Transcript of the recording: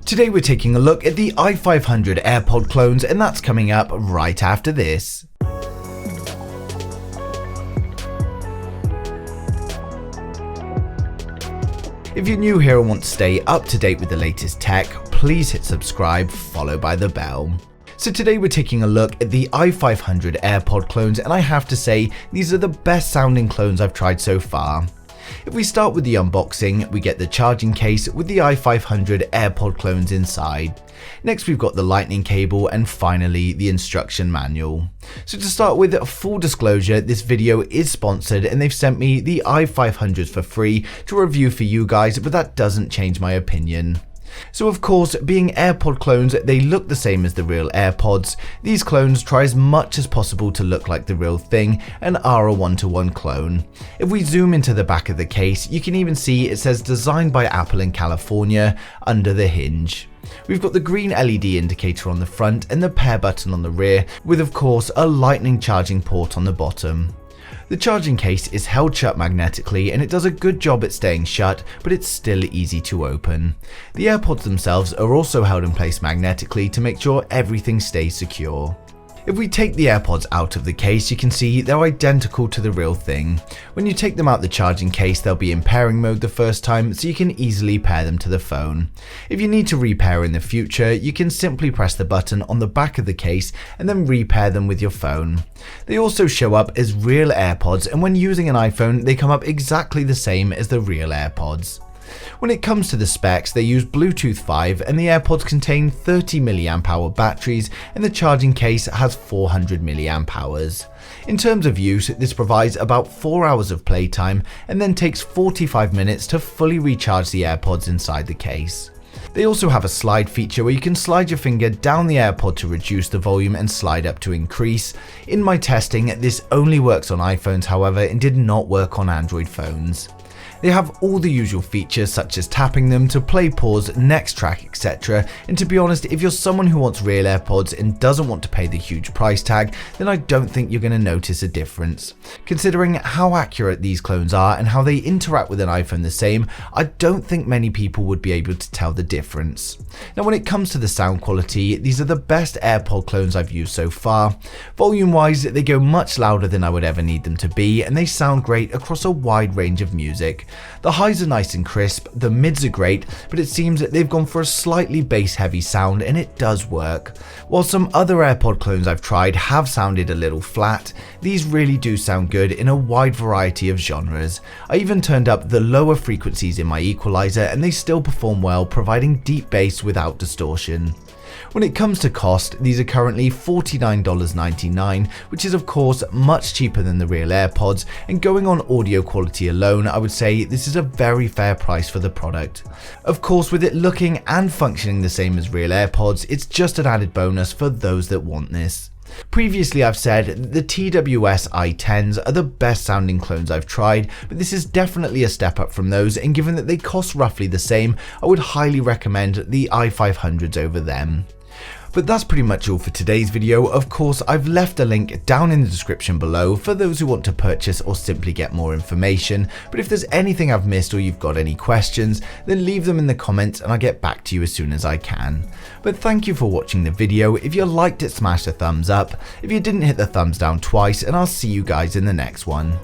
Today we're taking a look at the i500 AirPod clones, and that's coming up right after this. If you're new here and want to stay up to date with the latest tech, please hit subscribe followed by the bell. So today we're taking a look at the i500 AirPod clones, and I have to say these are the best sounding clones I've tried so far. If we start with the unboxing, we get the charging case with the i500 AirPod clones inside. Next we've got the lightning cable, and finally the instruction manual. So to start with, full disclosure, this video is sponsored and they've sent me the i500s for free to review for you guys, but that doesn't change my opinion. So of course, being AirPod clones, they look the same as the real AirPods. These clones try as much as possible to look like the real thing and are a one-to-one clone. If we zoom into the back of the case, you can even see it says designed by Apple in California under the hinge. We've got the green LED indicator on the front and the pair button on the rear, with of course a lightning charging port on the bottom. The charging case is held shut magnetically and it does a good job at staying shut, but it's still easy to open. The AirPods themselves are also held in place magnetically to make sure everything stays secure. If we take the AirPods out of the case, you can see they're identical to the real thing. When you take them out the charging case, they'll be in pairing mode the first time, so you can easily pair them to the phone. If you need to repair in the future, you can simply press the button on the back of the case and then repair them with your phone. They also show up as real AirPods, and when using an iPhone, they come up exactly the same as the real AirPods. When it comes to the specs, they use Bluetooth 5 and the AirPods contain 30 mAh batteries and the charging case has 400 mAh. In terms of use, this provides about 4 hours of playtime and then takes 45 minutes to fully recharge the AirPods inside the case. They also have a slide feature where you can slide your finger down the AirPod to reduce the volume and slide up to increase. In my testing, this only works on iPhones however, and did not work on Android phones. They have all the usual features such as tapping them to play, pause, next track, etc. And to be honest, if you're someone who wants real AirPods and doesn't want to pay the huge price tag, then I don't think you're going to notice a difference. Considering how accurate these clones are and how they interact with an iPhone the same, I don't think many people would be able to tell the difference. Now when it comes to the sound quality, these are the best AirPod clones I've used so far. Volume wise, they go much louder than I would ever need them to be, and they sound great across a wide range of music. The highs are nice and crisp, the mids are great, but it seems that they've gone for a slightly bass heavy sound and it does work. While some other AirPod clones I've tried have sounded a little flat, these really do sound good in a wide variety of genres. I even turned up the lower frequencies in my equalizer and they still perform well, providing deep bass without distortion. When it comes to cost, these are currently $49.99, which is of course much cheaper than the real AirPods, and going on audio quality alone, I would say this is a very fair price for the product. Of course, with it looking and functioning the same as real AirPods, it's just an added bonus for those that want this. Previously I've said the TWS i10s are the best sounding clones I've tried, but this is definitely a step up from those, and given that they cost roughly the same, I would highly recommend the i500s over them. But that's pretty much all for today's video. Of course, I've left a link down in the description below for those who want to purchase or simply get more information. But if there's anything I've missed or you've got any questions, then leave them in the comments and I'll get back to you as soon as I can. But thank you for watching the video. If you liked it, smash the thumbs up. If you didn't, hit the thumbs down twice, and I'll see you guys in the next one.